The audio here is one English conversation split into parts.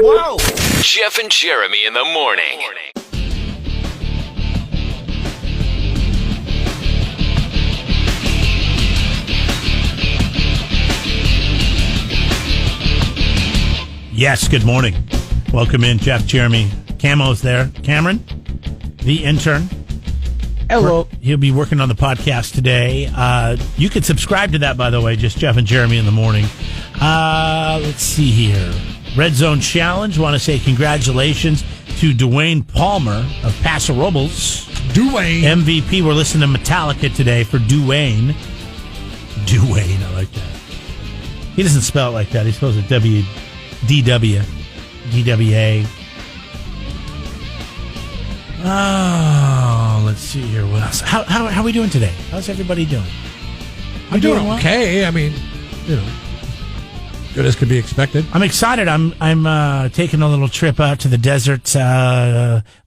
Whoa! Jeff and Jeremy in the morning. Yes, good morning. Welcome in, Jeff, Jeremy. Camo's there. Cameron, the intern. Hello. He'll be working on the podcast today. You can subscribe to that, by the way, just Jeff and Jeremy in the morning. Let's see here. Red Zone Challenge. Want to say congratulations to Dwayne Palmer of Paso Robles. Dwayne. MVP. We're listening to Metallica today for Dwayne. Dwayne, I like that. He doesn't spell it like that. He spells it D-W, D-W-A. Oh, let's see here. What else? How are we doing today? How's everybody doing? I'm doing well? okay. I mean, good as could be expected. I'm excited. I'm taking a little trip out to the desert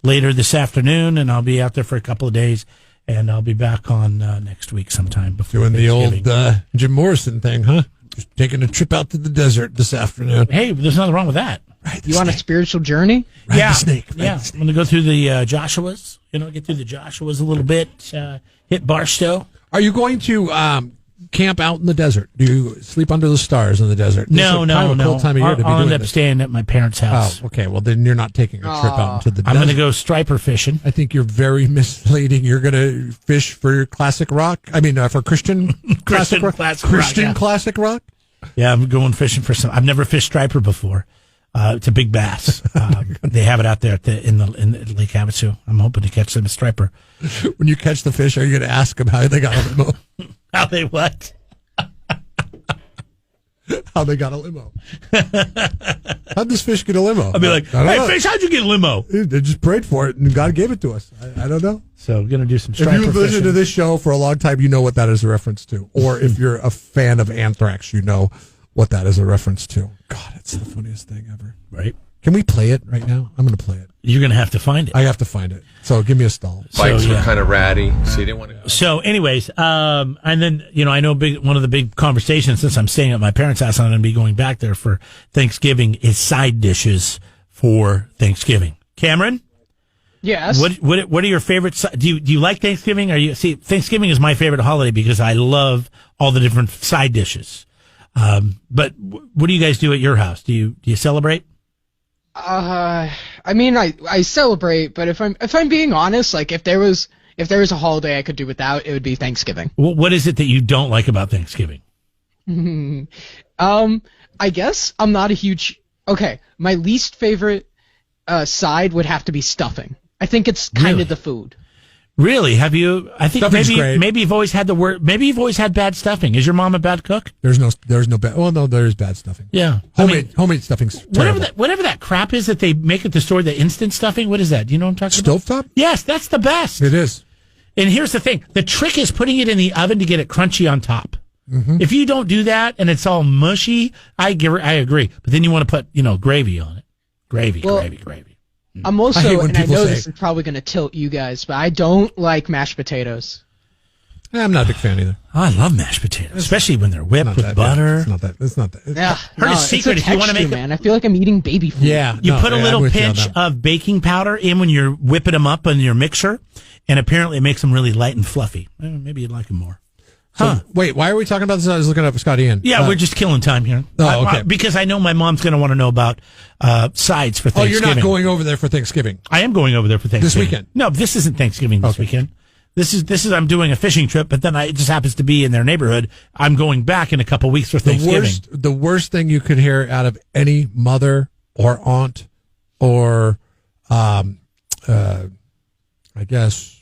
later this afternoon, and I'll be out there for a couple of days, and I'll be back on next week sometime before Doing the old Jim Morrison thing, huh? Just taking a trip out to the desert this afternoon. Hey, there's nothing wrong with that. Right, You on a spiritual journey? Yeah, the snake. Yeah. I'm going to go through the Joshuas. Get through the Joshuas a little bit. Hit Barstow. Are you going to camp out in the desert? Do you sleep under the stars in the desert? No. Cool time of year to be I'll doing end up this. staying at my parent's house. Oh, okay. Well, then you're not taking a trip out into the desert. I'm going to go striper fishing. I think you're very misleading. You're going to fish for classic rock. I mean, for Christian classic rock. Christian classic rock. Yeah, I'm going fishing for some. I've never fished striper before. It's a big bass. They have it out there in Lake Havasu. I'm hoping to catch them a striper. When you catch the fish, are you going to ask them how they got a limo? How they what? How they got a limo? How'd this fish get a limo? I'll be like, I don't hey, know. fish, how'd you get a limo? They just prayed for it, and God gave it to us. I don't know. So, going to do some If striper you've listened fishing. to this show for a long time, you know what that is a reference to. Or if you're a fan of Anthrax, you know what that is a reference to. God, it's the funniest thing ever. Right? Can we play it right now? I'm going to play it. You're going to have to find it. I have to find it. So give me a stall. Bikes So, were yeah. kind of ratty, so you didn't want to go. So, anyways, and then, I know one of the big conversations, since I'm staying at my parents' house and I'm going to be going back there for Thanksgiving, is side dishes for Thanksgiving. Cameron? Yes. What are your favorites? Do you like Thanksgiving? Thanksgiving is my favorite holiday because I love all the different side dishes. But what do you guys do at your house? Do you celebrate? I mean, I celebrate, but if I'm being honest, like if there was a holiday I could do without, it would be Thanksgiving. What is it that you don't like about Thanksgiving? I guess I'm not a huge. Okay, my least favorite side would have to be stuffing. I think it's kind Really? of the food. Really? Have you? I think Stuffing's great. maybe you've always had maybe you've always had bad stuffing. Is your mom a bad cook? There's no bad. Well, no, there is bad stuffing. Yeah. Homemade stuffing's terrible. Whatever that crap is that they make at the store, the instant stuffing. What is that? Do you know what I'm talking about? Stovetop? Yes, that's the best. It is. And here's the thing: the trick is putting it in the oven to get it crunchy on top. Mm-hmm. If you don't do that and it's all mushy, I agree. But then you want to put gravy on it. Gravy. I'm also, I hate when and I people know say- this is probably going to tilt you guys, but I don't like mashed potatoes. I'm not a big fan either. Oh, I love mashed potatoes, especially when they're whipped Not with that, butter. Yeah. It's not that. Yeah, Heard a secret, it's if you wanna texture, make it- man, I feel like I'm eating baby food. Yeah. You no, put a yeah, little I'm with you on pinch that. of baking powder in when you're whipping them up in your mixer, and apparently it makes them really light and fluffy. Maybe you'd like them more. So, wait, why are we talking about this? I was looking up Scott Ian. Yeah, we're just killing time here. Oh, okay. Because I know my mom's going to want to know about sides for Oh, Thanksgiving. you're not going over there for Thanksgiving. I am going over there for Thanksgiving. weekend? No, this isn't Thanksgiving this Okay. weekend. This is I'm doing a fishing trip, but then it just happens to be in their neighborhood. I'm going back in a couple weeks for Thanksgiving. The worst thing you could hear out of any mother or aunt or, I guess,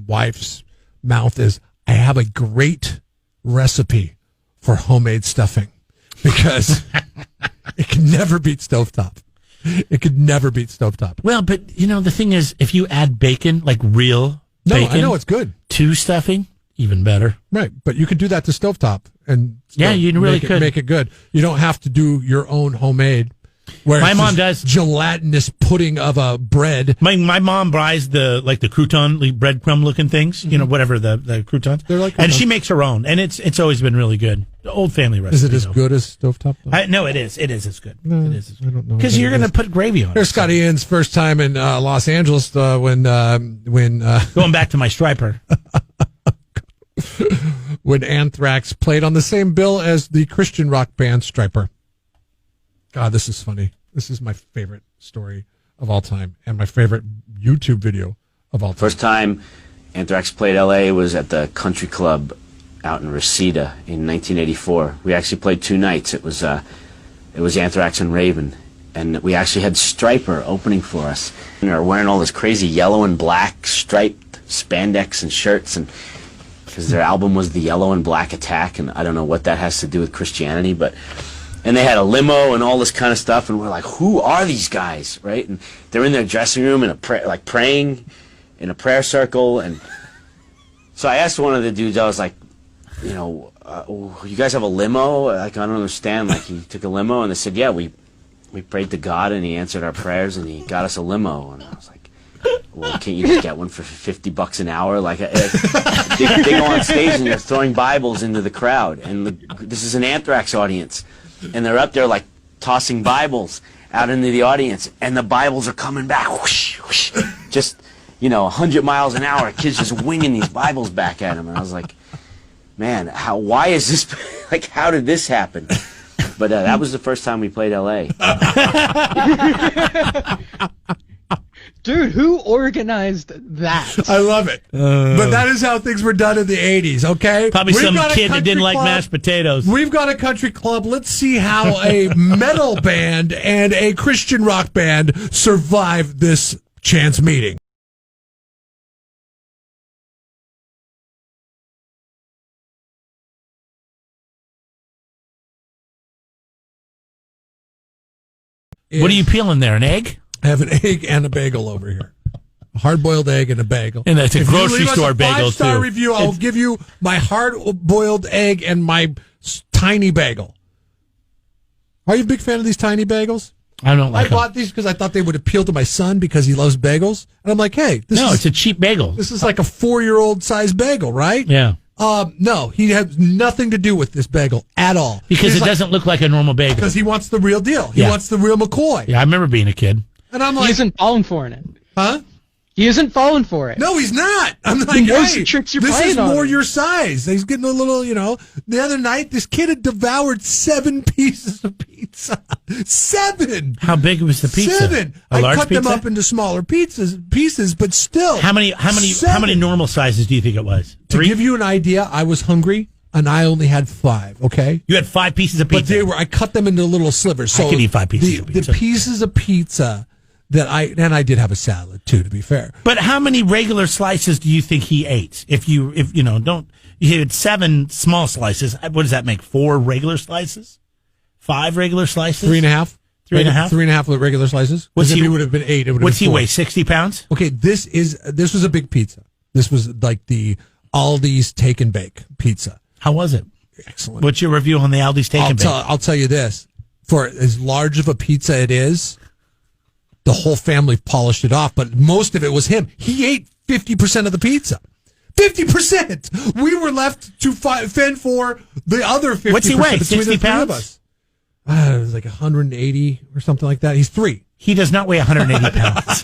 wife's mouth is, I have a great recipe for homemade stuffing, because it can never beat stovetop. It could never beat stovetop. Well, but the thing is, if you add bacon, like real bacon, I know it's good. to stuffing, even better. Right, but you could do that to stovetop and Yeah, you really could make it good. You don't have to do your own homemade. Where My it's mom this does. gelatinous pudding of a bread. My mom buys the crouton, breadcrumb looking things, whatever the croutons. They're like and croutons. she makes her own, and it's always been really good. The old family recipe. Is it as though. good as stovetop? No, it is. It is as good. No, it is. I don't know. Because you're going to put gravy on it. Here's Scott Ian's first time in Los Angeles when Going back to my striper. when Anthrax played on the same bill as the Christian rock band Stryper. God, this is funny. This is my favorite story of all time and my favorite YouTube video of all time. First time Anthrax played LA was at the country club out in Reseda in 1984. We actually played 2 nights. It was Anthrax and Raven, and we actually had Stryper opening for us. And they were wearing all this crazy yellow and black striped spandex and shirts, and because their album was the Yellow and Black Attack, and I don't know what that has to do with Christianity, but. And they had a limo and all this kind of stuff, and we're like, who are these guys, right? And they're in their dressing room in praying in a prayer circle. And so I asked one of the dudes, I was like, you guys have a limo? Like, I don't understand. Like, he took a limo, and they said, yeah, we prayed to God, and he answered our prayers, and he got us a limo. And I was like, well, can't you just get one for $50 an hour? Like, they go on stage, and they're throwing Bibles into the crowd. And this is an Anthrax audience. And they're up there like tossing Bibles out into the audience, and the Bibles are coming back, whoosh, whoosh, just 100 miles an hour. Kids just winging these Bibles back at them, and I was like, man, why is this? Like, how did this happen? But that was the first time we played LA. Dude, who organized that? I love it. But that is how things were done in the 80s, okay? Probably We've some got a kid that country didn't like club. mashed potatoes. We've got a country club. Let's see how a metal band and a Christian rock band survive this chance meeting. What are you peeling there? An egg? I have an egg and a bagel over here. A hard-boiled egg and a bagel. And that's a If you grocery leave us store a bagel, five-star too. review, I'll give you my hard-boiled egg and my tiny bagel. Are you a big fan of these tiny bagels? I don't like I bought these because I thought they would appeal to my son because he loves bagels. And I'm like, hey, it's a cheap bagel. this is like a 4-year-old size bagel, right? Yeah. No, he has nothing to do with this bagel at all. Because it doesn't look like a normal bagel. Because he wants the real deal. He Yeah. wants the real McCoy. Yeah, I remember being a kid. And I'm He like, isn't falling for it. huh? He isn't falling for it. No, he's not. I'm like, knows hey, the tricks you're this is playing on more him. your size. He's getting a little, The other night, this kid had devoured 7 pieces of pizza. 7. How big was the pizza? 7. A I large cut pizza? them up into smaller pieces, but still. How many 7. normal sizes do you think it was? To 3? give you an idea, I was hungry and I only had 5. Okay. You had 5 pieces of But pizza. I cut them into little slivers. So I could eat 5 pieces of pizza. The pieces of pizza and I did have a salad too, to be fair. But how many regular slices do you think he ate? If you had 7 small slices, what does that make? 4 regular slices? 5 regular slices? 3.5. 3.5? 3.5 regular slices. What's Because if he- it would have been 8, it would have What's been he 4. weigh? 60 pounds? Okay, this was a big pizza. This was like the Aldi's Take and Bake pizza. How was it? Excellent. What's your review on the Aldi's Take and Bake? I'll tell you this. For as large of a pizza it is, the whole family polished it off, but most of it was him. He ate 50% of the pizza. 50%! We were left to fend for the other 50%. What's he weigh, between 60 the three of pounds? us. It was like 180 or something like that. He's 3. He does not weigh 180 pounds.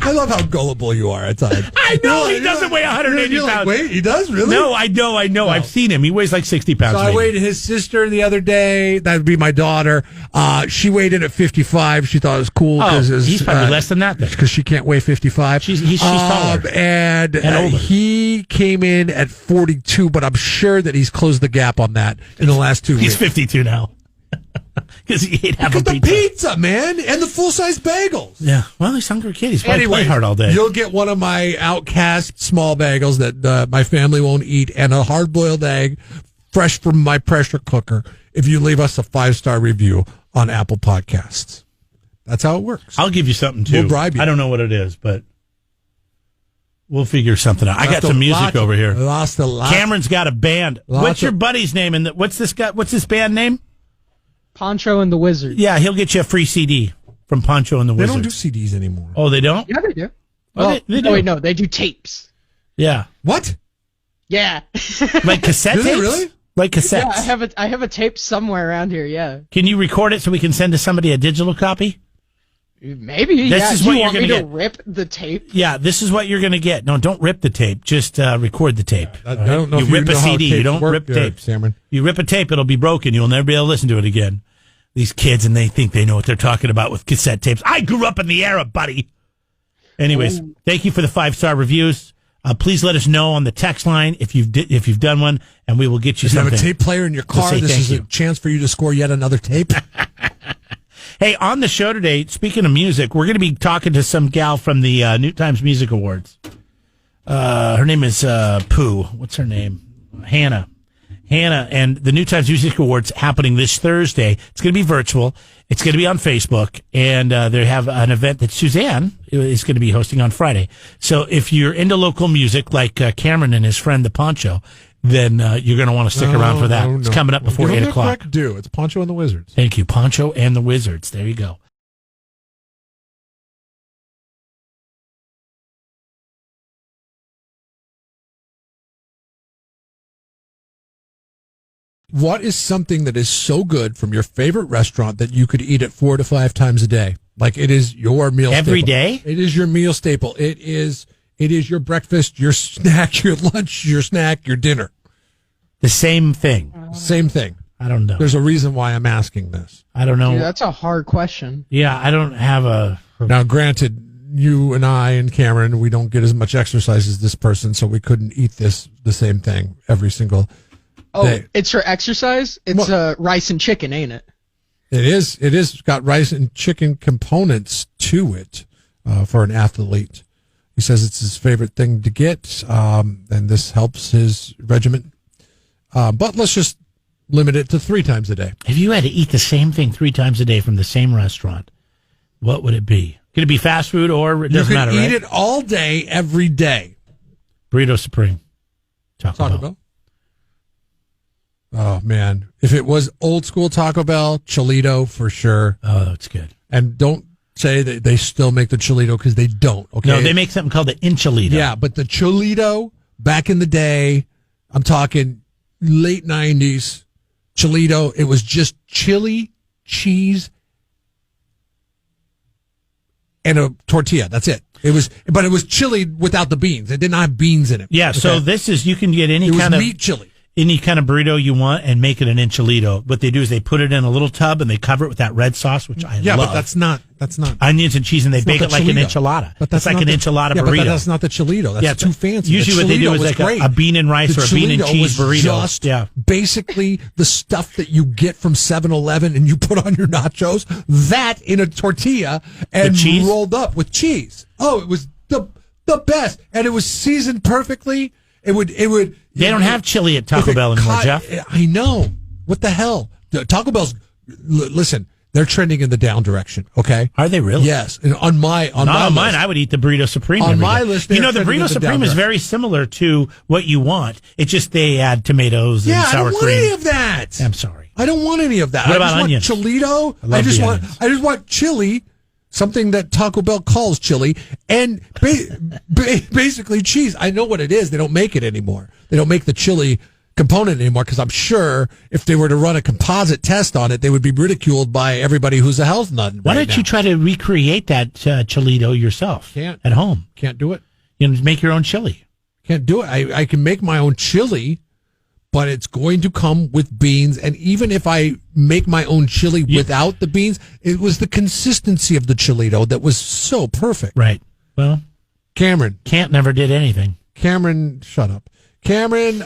I love how gullible you are at times. I know he You're doesn't weigh 180 you're like, pounds. wait, he does really? No, I know. I've seen him. He weighs like 60 pounds. So I maybe. weighed his sister the other day. That would be my daughter. She weighed in at 55. She thought it was cool because he's probably less than that then. because she can't weigh 55. She's taller. And older. he came in at 42, but I'm sure that he's closed the gap on that in the last 2 He's weeks. 52 now. Because he ate half Look a at the pizza, man, and the full-size bagels. Yeah. Well, he's a hungry kid. He's probably played hard all day. You'll get one of my Outcast small bagels that my family won't eat, and a hard-boiled egg, fresh from my pressure cooker, if you leave us a 5-star review on Apple Podcasts. That's how it works. I'll give you something, too. We'll bribe you. I don't know what it is, but We'll figure something out. I got some music over here. Lost a lot. Cameron's got a band. What's your buddy's name? And what's this guy? What's this band name? Poncho and the Wizard. Yeah, he'll get you a free CD from Poncho and the They Wizard. don't do CDs anymore. Oh, they don't? Yeah, they do. Oh, Well, they do. wait, no, they do tapes. Yeah. What? Yeah. Like cassette Do they tapes? really? Like cassettes. Yeah, I have a tape somewhere around here. Yeah. Can you record it so we can send to somebody a digital copy? Maybe. This yeah. is Do what you you're want me gonna to get. rip the tape? Yeah, this is what you're going to get. No, don't rip the tape. Just record the tape. I don't know You if rip a know how CD. You tapes don't work rip there, tapes. Cameron. You rip a tape, it'll be broken. You'll never be able to listen to it again. These kids, and they think they know what they're talking about with cassette tapes. I grew up in the era, buddy. Anyways, thank you for the 5-star reviews. Please let us know on the text line if you've done one, and we will get you If you have something. a tape player in your car, say this thank is you. a chance for you to score yet another tape. Hey, on the show today, speaking of music, we're going to be talking to some gal from the New Times Music Awards. Her name is Pooh. What's her name? Hannah. And the New Times Music Awards happening this Thursday. It's going to be virtual. It's going to be on Facebook, and they have an event that Suzanne is going to be hosting on Friday. So if you're into local music, like Cameron and his friend, the Poncho, then you're going to want to stick around for that. It's coming up before Give 8 them the o'clock. correct due. It's Poncho and the Wizards. Thank you, Poncho and the Wizards. There you go. What is something that is so good from your favorite restaurant that you could eat it 4 to 5 times a day? Like it is your meal Every staple. day? It is your meal staple. It is your breakfast, your snack, your lunch, your snack, your dinner. The same thing. Same thing. I don't know. There's a reason why I'm asking this. I don't know. Dude, that's a hard question. Yeah, I don't have a. Now, granted, you and I and Cameron, we don't get as much exercise as this person, so we couldn't eat the same thing every single Oh, day. it's for exercise? It's rice and chicken, ain't it? It is. It is got rice and chicken components to it for an athlete. He says it's his favorite thing to get, and this helps his regimen. But let's just limit it to 3 times a day. If you had to eat the same thing 3 times a day from the same restaurant, what would it be? Could it be fast food or it You doesn't can matter, eat right? it all day, every day. Burrito Supreme. Taco Bell. Oh, man. If it was old school Taco Bell, Cholito for sure. Oh, that's good. And don't say that they still make the Cholito because they don't. Okay. No, they make something called the enchilada. Yeah, but the Cholito back in the day, I'm talking late 90s, Cholito, it was just chili, cheese, and a tortilla. That's it. But it was chili without the beans. It did not have beans in it. Yeah, so Okay? this is, you can get any It was kind of meat chili. any kind of burrito you want and make it an enchilado. What they do is they put it in a little tub and they cover it with that red sauce, which I Yeah, love. but that's not. Onions and cheese, and they It's not bake the it like an Cholito. enchilada. But that's it's like not an the- enchilada yeah, burrito. But that's not the Cholito. That's too fancy. Usually The what they do Cholito is was like great. a bean and rice The or a bean and Cholito cheese was burrito. Just Yeah. basically the stuff that you get from 7-Eleven and you put on your nachos, that in a tortilla and With cheese? rolled up with cheese. Oh, it was the best. And it was seasoned perfectly. It would They don't have chili at if Taco it Bell anymore, caught- Jeff. I know. What the hell? Taco Bell's listen, they're trending in the down direction, okay? Are they really? Yes. And on my Not my on mine. list. I would eat the burrito supreme. On every my day. list, you they're know, the trending burrito in the supreme down is direction. very similar to what you want. It's just they add tomatoes and Yeah, I sour don't want cream. any of that. I'm sorry. I don't want any of that. What I about just onions? want Cholito. I love the onions. I just want chili, something that Taco Bell calls chili, and basically cheese. I know what it is. They don't make it anymore. They don't make the chili component anymore because I'm sure if they were to run a composite test on it, they would be ridiculed by everybody who's a health nut. Why right don't you now. try to recreate that Cholito yourself Can't. at home? Can't do it. You know, make your own chili. Can't do it. I can make my own chili, but it's going to come with beans. And even if I make my own chili without the beans, it was the consistency of the Cholito that was so perfect. Right. Well, Cameron, Cant never did anything. shut up. Cameron,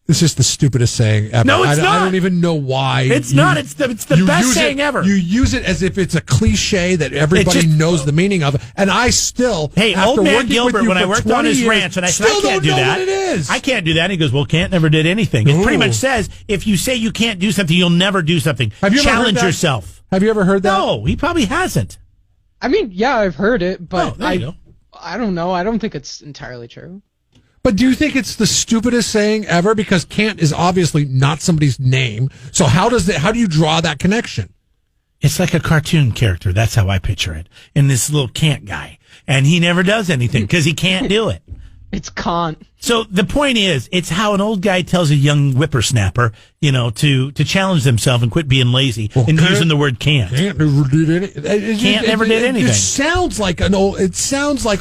it's just the stupidest saying ever. No, it's I not. don't even know why. It's not. It's the you best use saying it, ever. You use it as if it's a cliche that everybody just- knows the meaning of. And I still, Hey, after old man working with Gilbert, you when I for worked 20 on his years, ranch, and I said, I still can't do don't know that. what it is. I can't do that. And he goes, well, Cant never did anything. It pretty Ooh. much says, if you say you can't do something, you'll never do something. Have you ever heard Challenge that? yourself. Have you ever heard that? No, he probably hasn't. I mean, yeah, I've heard it, Oh, but there you go. I don't know. I don't think it's entirely true. But do you think it's the stupidest saying ever? Because Cant is obviously not somebody's name. So how do you draw that connection? It's like a cartoon character. That's how I picture it. And this little Cant guy. And he never does anything because he can't do it. It's Cant. So the point is, it's how an old guy tells a young whippersnapper, to challenge themselves and quit being lazy and using the word can't. Cant never did anything. Cant never did anything. It sounds like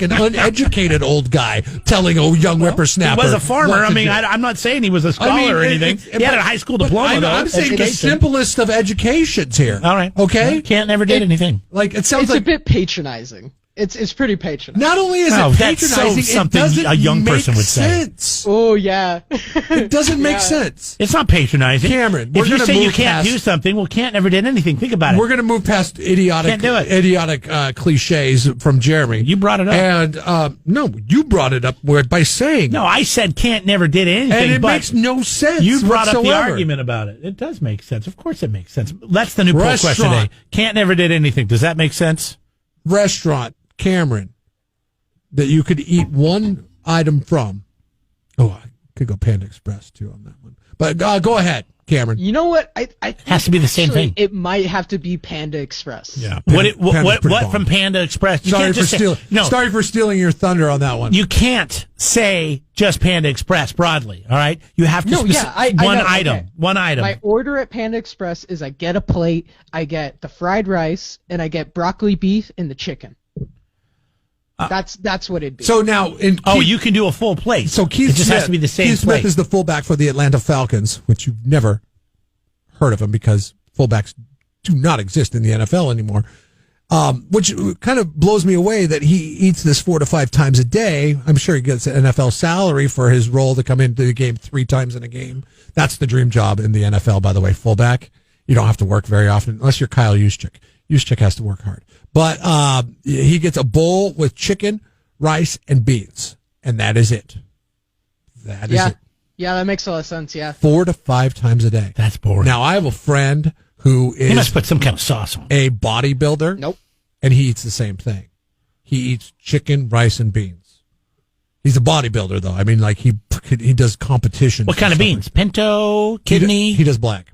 an uneducated old guy telling a young whippersnapper. He was a farmer. what I to mean, do. I'm not saying he was a scholar or anything. He had a high school diploma, though. I'm saying the Education. simplest of educations here. All right. Okay? Cant never did anything. Like, it sounds It's like... a bit patronizing. It's pretty patronizing. Not only is Oh, it that's patronizing, so something it doesn't a young make person would say. sense. Oh yeah. It doesn't make sense. It's not patronizing. Cameron, we're if you gonna say you move can't past- do something, well, Cant never did anything. Think about it. We're going to move past idiotic cliches from Jeremy. You brought it up. And no, you brought it up by saying No, I said Cant never did anything. and it but makes no sense. you brought up the whatsoever. argument about it. It does make sense. Of course it makes sense. That's the new poll question Restaurant. today. Cant never did anything. Does that make sense? Restaurant, Cameron, that you could eat one item from. Oh, I could go Panda Express too on that one. But go ahead, Cameron. You know what? I think Has to be the same actually thing. It might have to be Panda Express. Yeah. What from Panda Express? You Sorry can't for just say, stealing. no. Sorry for stealing your thunder on that one. You can't say just Panda Express broadly. All right, you have to. No, yeah, I one know, item. okay. One item. My order at Panda Express is I get a plate, I get the fried rice, and I get broccoli beef and the chicken. That's what it'd be. So now, you can do a full plate. So Keith it just Smith, has to be the same Keith plate. Smith is the fullback for the Atlanta Falcons, which you've never heard of him because fullbacks do not exist in the NFL anymore. Which kind of blows me away that he eats this 4 to 5 times a day. I'm sure he gets an NFL salary for his role to come into the game 3 times in a game. That's the dream job in the NFL, by the way, fullback. You don't have to work very often unless you're Kyle Juszczyk. Juszczyk has to work hard. But he gets a bowl with chicken, rice, and beans. And that is it. That is it. Yeah, that makes a lot of sense, yeah. 4 to 5 times a day. That's boring. Now, I have a friend who he must is put some kind of sauce on. a bodybuilder. Nope. And he eats the same thing. He eats chicken, rice, and beans. He's a bodybuilder, though. I mean, like, he does competitions. What kind of beans? Pinto, kidney, He does black.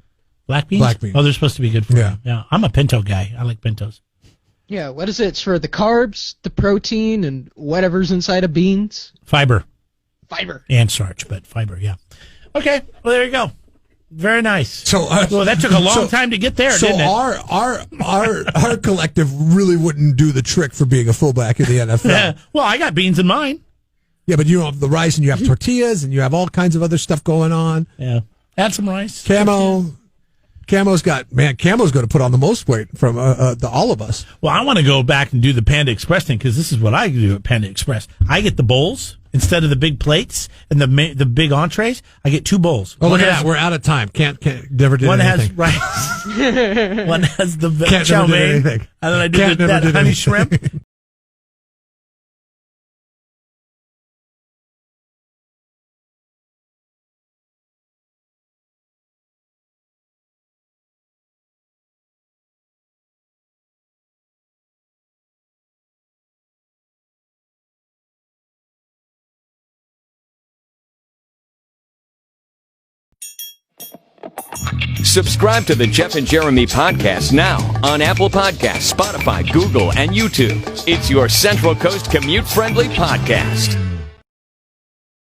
black beans. black beans. Oh, they're supposed to be good for Yeah. you. Yeah, I'm a pinto guy. I like pintos. Yeah, what is it? It's for the carbs, the protein, and whatever's inside of beans. Fiber Fiber. and starch, but fiber. Yeah. Okay. Well, there you go. Very nice. So, well, that took a long time to get there, So didn't it? our collective really wouldn't do the trick for being a fullback in the NFL. Yeah. Well, I got beans in mine. Yeah, but you don't have the rice, and you have tortillas, and you have all kinds of other stuff going on. Yeah. Add some rice. Camo's going to put on the most weight from all of us. Well, I want to go back and do the Panda Express thing because this is what I do at Panda Express. I get the bowls instead of the big plates and the big entrees. I get 2 bowls. Oh, look at that. We're out of time. Can't never did One anything. has rice. One has the Can't chow never did mein. And anything. then I do Can't never that did honey anything. shrimp. Subscribe to the Jeff and Jeremy podcast now on Apple Podcasts, Spotify, Google, and YouTube. It's your Central Coast commute-friendly podcast.